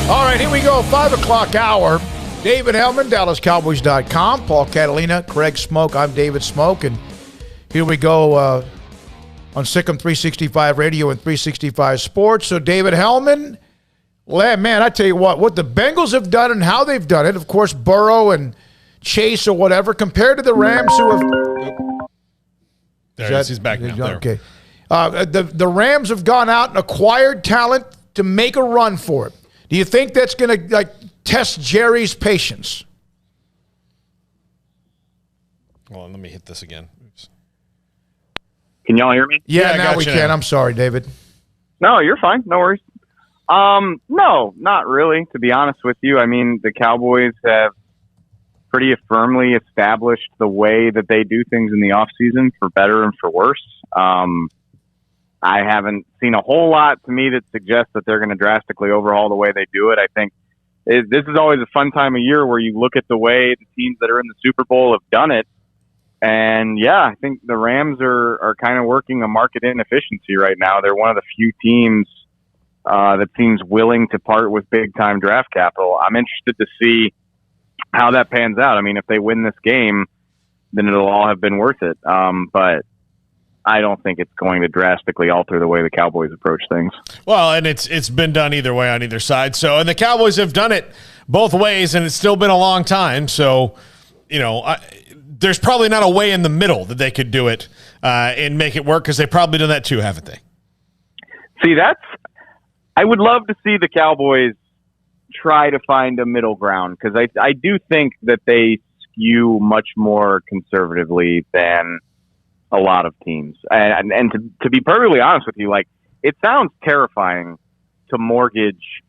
All right, here we go. 5 o'clock hour. David Helman, DallasCowboys.com. Paul Catalina, Craig Smoke. I'm David Smoke. And here we go on Sikkim 365 Radio and 365 Sports. So David Helman, man, I tell you what the Bengals have done and how they've done it, of course, Burrow and Chase or whatever, compared to the Rams who have... He's back now. Okay. The Rams have gone out and acquired talent to make a run for it. Do you think that's going to test Jerry's patience? Hold on, let me hit this again. Oops. Can y'all hear me? Yeah, now we can. I'm sorry, David. No, you're fine. No worries. No, not really, to be honest with you. I mean, the Cowboys have pretty firmly established the way that they do things in the offseason, for better and for worse. I haven't seen a whole lot to me that suggests that they're going to drastically overhaul the way they do it. I think this is always a fun time of year where you look at the way the teams that are in the Super Bowl have done it. And, yeah, I think the Rams are kind of working a market inefficiency right now. They're one of the few teams that seems willing to part with big-time draft capital. I'm interested to see how that pans out. I mean, if they win this game, then it'll all have been worth it. But I don't think it's going to drastically alter the way the Cowboys approach things. Well, and it's been done either way on either side. So, and the Cowboys have done it both ways, and it's still been a long time. So, there's probably not a way in the middle that they could do it and make it work, because they've probably done that too, haven't they? See, I would love to see the Cowboys try to find a middle ground, because I do think that they skew much more conservatively than a lot of teams. And to be perfectly honest with you, it sounds terrifying to mortgage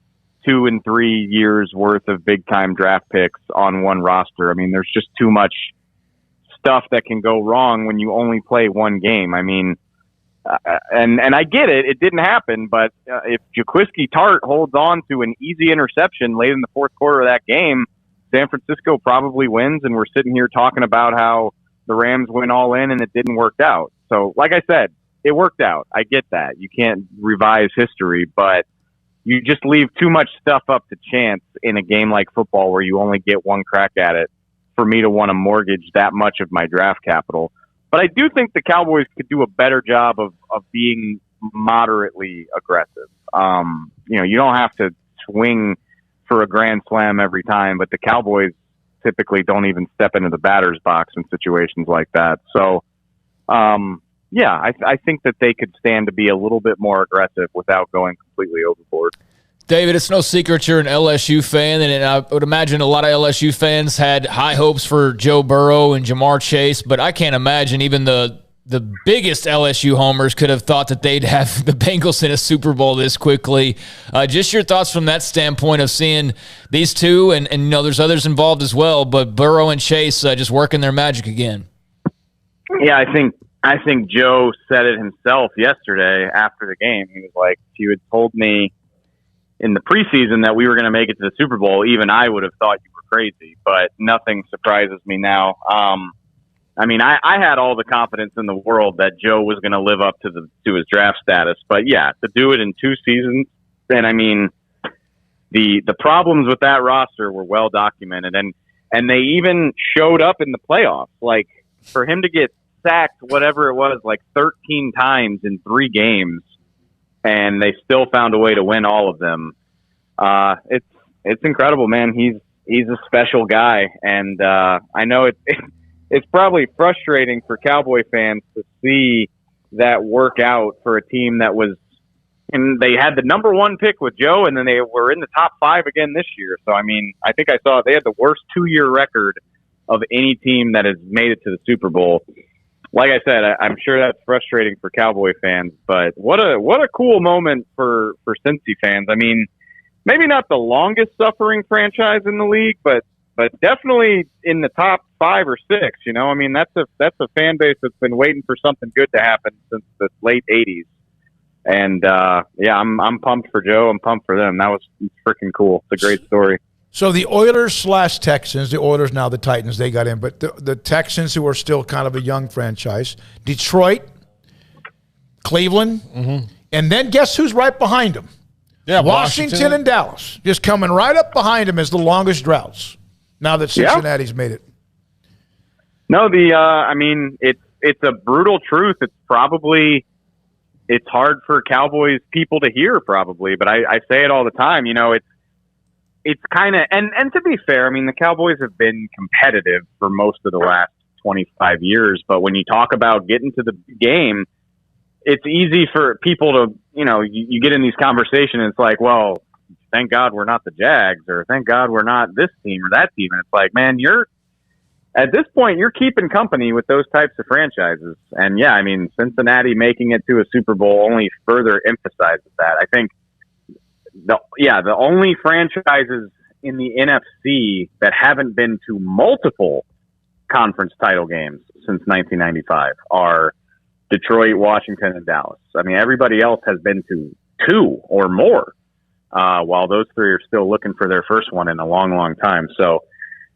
2 and 3 years worth of big time draft picks on one roster. I mean, there's just too much stuff that can go wrong when you only play one game. I mean, and I get it. It didn't happen, but if Jaquiski Tart holds on to an easy interception late in the fourth quarter of that game, San Francisco probably wins, and we're sitting here talking about how the Rams went all in and it didn't work out. So, like I said, it worked out. I get that. You can't revise history, but you just leave too much stuff up to chance in a game like football where you only get one crack at it for me to want to mortgage that much of my draft capital. But I do think the Cowboys could do a better job of being moderately aggressive. You don't have to swing for a grand slam every time, but the Cowboys typically don't even step into the batter's box in situations like that. So, I think that they could stand to be a little bit more aggressive without going completely overboard. David, it's no secret you're an LSU fan, and I would imagine a lot of LSU fans had high hopes for Joe Burrow and Jamar Chase, but I can't imagine even the biggest LSU homers could have thought that they'd have the Bengals in a Super Bowl this quickly. Just your thoughts from that standpoint of seeing these two, and there's others involved as well, but Burrow and Chase just working their magic again. Yeah, I think Joe said it himself yesterday after the game. He was like, if you had told me in the preseason that we were going to make it to the Super Bowl, even I would have thought you were crazy, but nothing surprises me now. I had all the confidence in the world that Joe was going to live up to his draft status, but yeah, to do it in 2 seasons, then the problems with that roster were well documented, and they even showed up in the playoffs. Like, for him to get sacked, whatever it was, 13 times in 3 games, and they still found a way to win all of them. It's incredible, man. He's a special guy, and I know it's probably frustrating for Cowboy fans to see that work out for a team that was, and they had the number 1 pick with Joe, and then they were in the top 5 again this year. So, I think I saw they had the worst 2-year record of any team that has made it to the Super Bowl. Like I said, I'm sure that's frustrating for Cowboy fans, but what a cool moment for Cincy fans. Maybe not the longest suffering franchise in the league, but definitely in the top 5 or 6. That's a fan base that's been waiting for something good to happen since the late '80s. And I'm pumped for Joe. I'm pumped for them. That was freaking cool. It's a great story. So the Oilers/Texans, the Oilers now the Titans, they got in, but the Texans, who are still kind of a young franchise, Detroit, Cleveland, and then guess who's right behind them? Yeah, Washington and Dallas just coming right up behind him as the longest droughts. Now that Cincinnati's made it. No, I mean, it's a brutal truth. It's hard for Cowboys people to hear, probably, but I say it all the time. You know, it's kind of, and to be fair, I mean, the Cowboys have been competitive for most of the last 25 years, but when you talk about getting to the game, it's easy for people to, you know, you get in these conversations, it's like, well, thank God we're not the Jags, or thank God we're not this team or that team. And it's like, man, at this point, you're keeping company with those types of franchises. And yeah, I mean, Cincinnati making it to a Super Bowl only further emphasizes that. I think the only franchises in the NFC that haven't been to multiple conference title games since 1995 are Detroit, Washington, and Dallas. I mean, everybody else has been to 2 or more, while those 3 are still looking for their first one in a long, long time. So,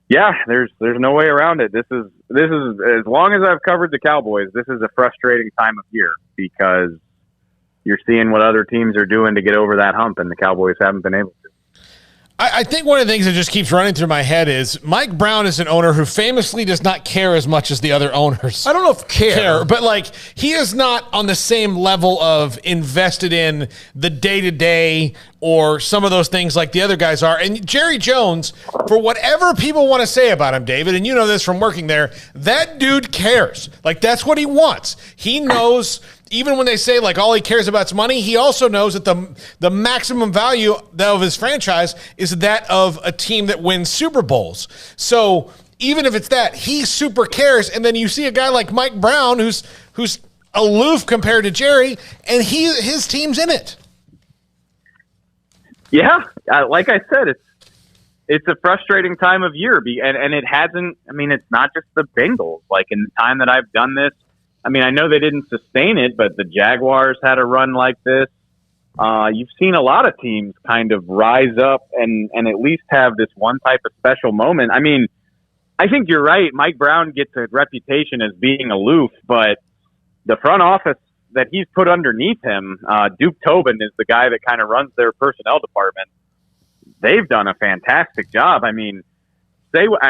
yeah, there's no way around it. This is as long as I've covered the Cowboys, this is a frustrating time of year because you're seeing what other teams are doing to get over that hump, and the Cowboys haven't been able to. I think one of the things that just keeps running through my head is Mike Brown is an owner who famously does not care as much as the other owners. I don't know if care, but like he is not on the same level of invested in the day-to-day or some of those things like the other guys are. And Jerry Jones, for whatever people want to say about him, David, and you know this from working there, that dude cares. Like that's what he wants. He knows. Even when they say, like, all he cares about is money, he also knows that the maximum value of his franchise is that of a team that wins Super Bowls. So even if it's that, he super cares. And then you see a guy like Mike Brown who's aloof compared to Jerry, and his team's in it. Yeah, like I said, it's a frustrating time of year. And it hasn't – I mean, it's not just the Bengals. Like, in the time that I've done this, I mean, I know they didn't sustain it, but the Jaguars had a run like this. You've seen a lot of teams kind of rise up and at least have this one type of special moment. I mean, I think you're right. Mike Brown gets a reputation as being aloof, but the front office that he's put underneath him, Duke Tobin is the guy that kind of runs their personnel department. They've done a fantastic job. I mean,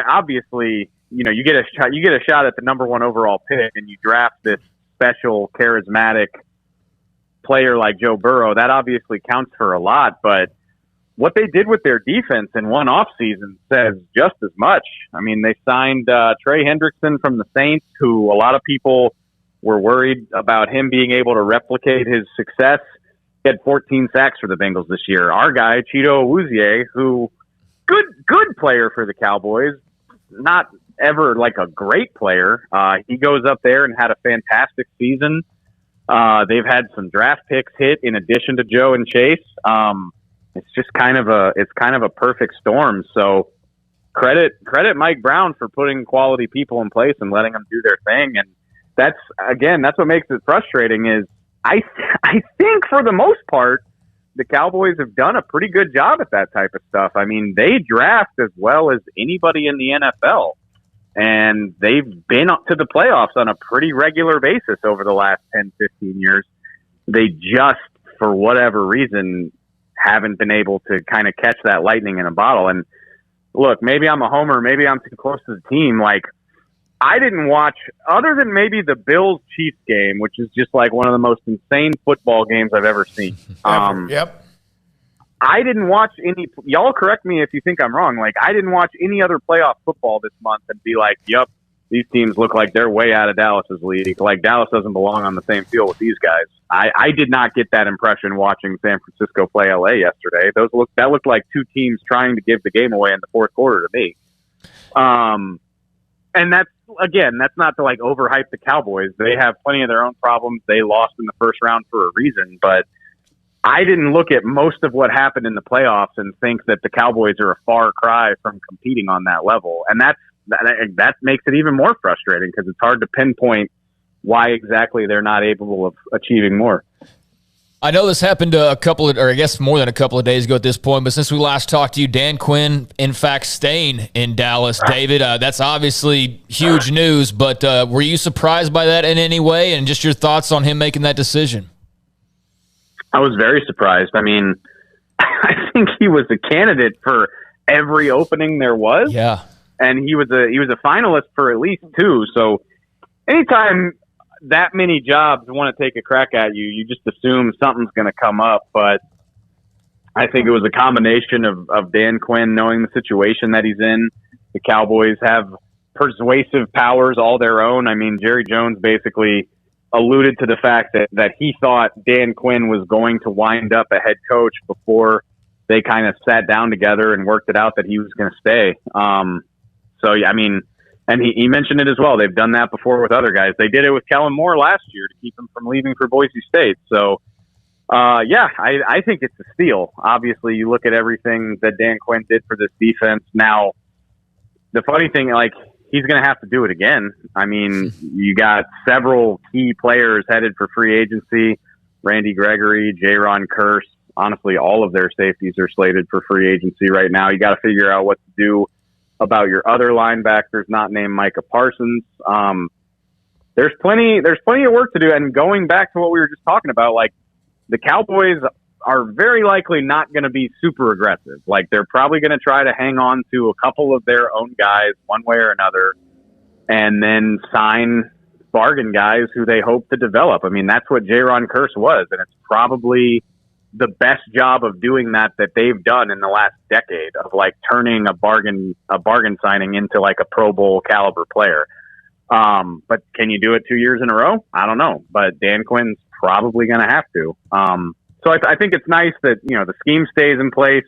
obviously, you know, you get a shot at the number 1 overall pick and you draft this special charismatic player like Joe Burrow. That obviously counts for a lot, but what they did with their defense in one offseason says just as much. I mean, they signed Trey Hendrickson from the Saints, who a lot of people were worried about him being able to replicate his success. He had 14 sacks for the Bengals this year. Our guy, Chido Awuzie, who good player for the Cowboys, not ever like a great player. He goes up there and had a fantastic season. They've had some draft picks hit in addition to Joe and Chase. It's just kind of a perfect storm. So credit Mike Brown for putting quality people in place and letting them do their thing. And that's what makes it frustrating is I think for the most part, the Cowboys have done a pretty good job at that type of stuff. I mean, they draft as well as anybody in the NFL. And they've been up to the playoffs on a pretty regular basis over the last 10, 15 years. They just, for whatever reason, haven't been able to kind of catch that lightning in a bottle. And look, maybe I'm a homer, maybe I'm too close to the team. Like, I didn't watch, other than maybe the Bills-Chiefs game, which is just like one of the most insane football games I've ever seen. Yep. I didn't watch any. Y'all correct me if you think I'm wrong. Like, I didn't watch any other playoff football this month and be like, "Yep, these teams look like they're way out of Dallas's league. Like, Dallas doesn't belong on the same field with these guys." I did not get that impression watching San Francisco play LA yesterday. That looked like two teams trying to give the game away in the fourth quarter to me. And that's not to like overhype the Cowboys. They have plenty of their own problems. They lost in the first round for a reason, but I didn't look at most of what happened in the playoffs and think that the Cowboys are a far cry from competing on that level. And that makes it even more frustrating because it's hard to pinpoint why exactly they're not able of achieving more. I know this happened a couple of, or I guess more than a couple of days ago at this point, but since we last talked to you, Dan Quinn, in fact, staying in Dallas. David, that's obviously huge news, but were you surprised by that in any way? And just your thoughts on him making that decision? I was very surprised. I mean, I think he was a candidate for every opening there was. Yeah. And he was a finalist for at least 2. So anytime that many jobs want to take a crack at you, you just assume something's going to come up. But I think it was a combination of Dan Quinn knowing the situation that he's in. The Cowboys have persuasive powers all their own. I mean, Jerry Jones basically alluded to the fact that he thought Dan Quinn was going to wind up a head coach before they kind of sat down together and worked it out that he was going to stay. So, yeah, I mean, and he mentioned it as well. They've done that before with other guys. They did it with Kellen Moore last year to keep him from leaving for Boise State. So, yeah, I think it's a steal. Obviously, you look at everything that Dan Quinn did for this defense. Now, the funny thing, like, he's going to have to do it again. I mean, you got several key players headed for free agency. Randy Gregory, Jaron Kearse. Honestly, all of their safeties are slated for free agency right now. You got to figure out what to do about your other linebackers not named Micah Parsons. There's plenty of work to do. And going back to what we were just talking about, like, the Cowboys are very likely not going to be super aggressive. Like, they're probably going to try to hang on to a couple of their own guys one way or another and then sign bargain guys who they hope to develop. I mean, that's what Jaron Kearse was, and it's probably the best job of doing that they've done in the last decade, of like turning a bargain signing into like a Pro Bowl caliber player. But can you do it 2 years in a row? I don't know, but Dan Quinn's probably going to have to. So I think it's nice that, you know, the scheme stays in place,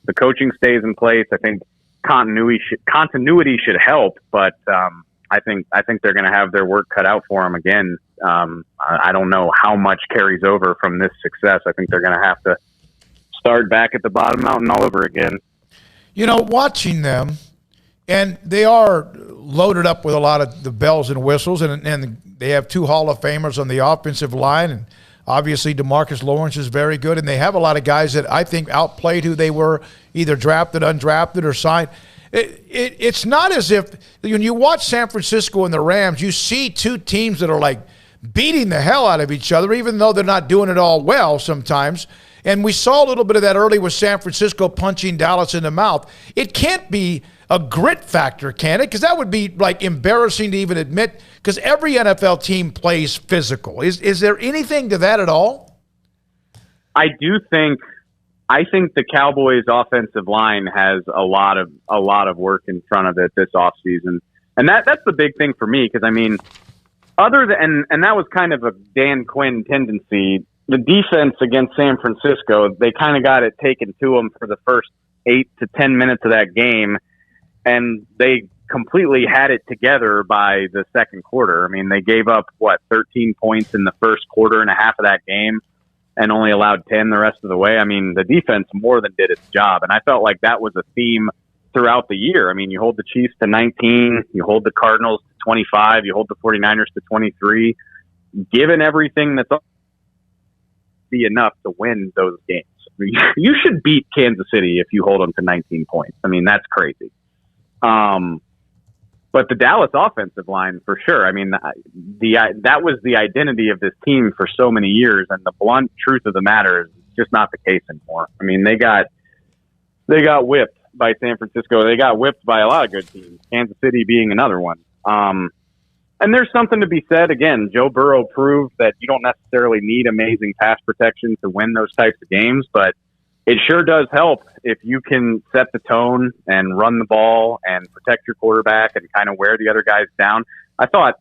the coaching stays in place. I think continuity should help, but I think they're going to have their work cut out for them again. I don't know how much carries over from this success. I think they're going to have to start back at the bottom mountain all over again. You know, watching them, and they are loaded up with a lot of the bells and whistles, and they have 2 Hall of Famers on the offensive line, and obviously DeMarcus Lawrence is very good, and they have a lot of guys that I think outplayed who they were, either drafted, undrafted, or signed. It's not as if when you watch San Francisco and the Rams, you see 2 teams that are like beating the hell out of each other, even though they're not doing it all well sometimes. And we saw a little bit of that early with San Francisco punching Dallas in the mouth. It can't be a grit factor, can it? Because that would be like embarrassing to even admit, because every NFL team plays physical. Is there anything to that at all? I think the Cowboys offensive line has a lot of work in front of it this offseason. And that's the big thing for me, because I mean, other than, and that was kind of a Dan Quinn tendency, the defense against San Francisco, they kind of got it taken to them for the first 8 to 10 minutes of that game, and they completely had it together by the second quarter. I mean, they gave up, 13 points in the first quarter and a half of that game and only allowed 10 the rest of the way. I mean, the defense more than did its job, and I felt like that was a theme throughout the year. I mean, you hold the Chiefs to 19, you hold the Cardinals to 25, you hold the 49ers to 23. Given everything that's be enough to win those games. You should beat Kansas City if you hold them to 19 points. I mean, that's crazy. But the Dallas offensive line, for sure. I mean, that was the identity of this team for so many years, and the blunt truth of the matter is it's just not the case anymore. I mean, they got whipped by San Francisco. They got whipped by a lot of good teams, Kansas City being another one. And there's something to be said. Again, Joe Burrow proved that you don't necessarily need amazing pass protection to win those types of games, but it sure does help if you can set the tone and run the ball and protect your quarterback and kind of wear the other guys down. I thought,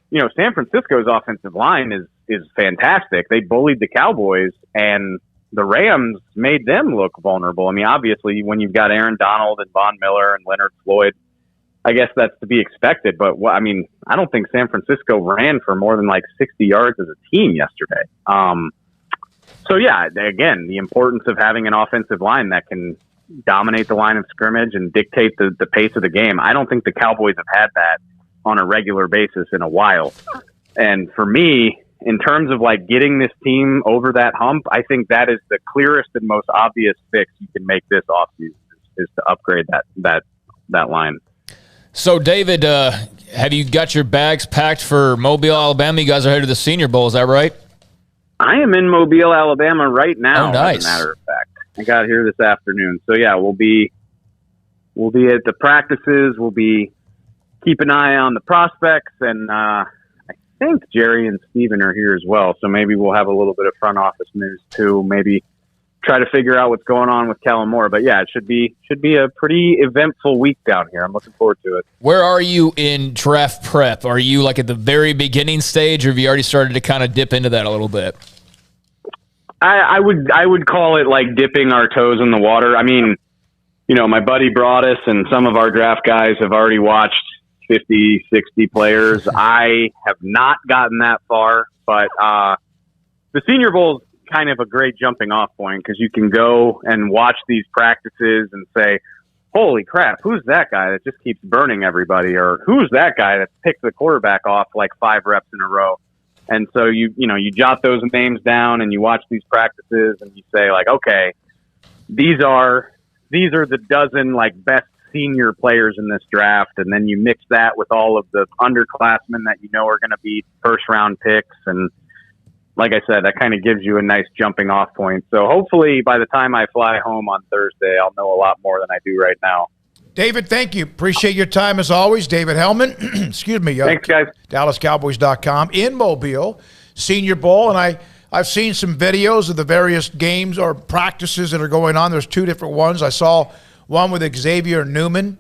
you know, San Francisco's offensive line is fantastic. They bullied the Cowboys, and the Rams made them look vulnerable. I mean, obviously, when you've got Aaron Donald and Von Miller and Leonard Floyd, I guess that's to be expected. But, I mean, I don't think San Francisco ran for more than like 60 yards as a team yesterday. So, yeah, again, the importance of having an offensive line that can dominate the line of scrimmage and dictate the pace of the game. I don't think the Cowboys have had that on a regular basis in a while. And for me, in terms of like getting this team over that hump, I think that is the clearest and most obvious fix you can make this offseason is to upgrade that line. So, David, have you got your bags packed for Mobile, Alabama? You guys are headed to the Senior Bowl, is that right? I am in Mobile, Alabama right now, oh, nice. as a matter of fact. I got here this afternoon. So yeah, we'll be at the practices. We'll be keep an eye on the prospects, and I think Jerry and Steven are here as well. So maybe we'll have a little bit of front office news too. Maybe try to figure out what's going on with Kellen Moore. But yeah, it should be a pretty eventful week down here. I'm looking forward to it. Where are you in draft prep? Are you like at the very beginning stage, or have you already started to kind of dip into that a little bit? I would call it like dipping our toes in the water. I mean, my buddy Broadus and some of our draft guys have already watched 50, 60 players. I have not gotten that far, but the Senior Bowl is kind of a great jumping off point because you can go and watch these practices and say, holy crap, who's that guy that just keeps burning everybody? Or who's that guy that picked the quarterback off like 5 reps in a row? And so you jot those names down and you watch these practices and you say like, okay, these are the dozen like best senior players in this draft, and then you mix that with all of the underclassmen that are going to be first round picks, and like I said, that kind of gives you a nice jumping off point. So hopefully by the time I fly home on Thursday, I'll know a lot more than I do right now. David, thank you. Appreciate your time as always. David Helman, excuse me. Thanks, guys. DallasCowboys.com in Mobile, Senior Bowl, and I've seen some videos of the various games or practices that are going on. There's 2 different ones. I saw one with Xavier Newman,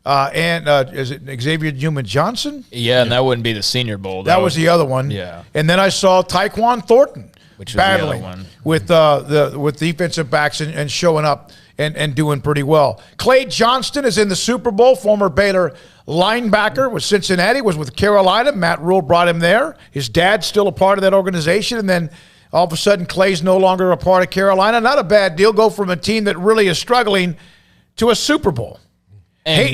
and is it Xavier Newman Johnson? Yeah, and that wouldn't be the Senior Bowl. That was the other one. Yeah. And then I saw Tyquan Thornton, which was battling the other one. with defensive backs and showing up and doing pretty well. Clay Johnston is in the Super Bowl, former Baylor linebacker with Cincinnati, was with Carolina. Matt Rule brought him there. His dad's still a part of that organization, and then all of a sudden Clay's no longer a part of Carolina. Not a bad deal. Go from a team that really is struggling to a Super Bowl. And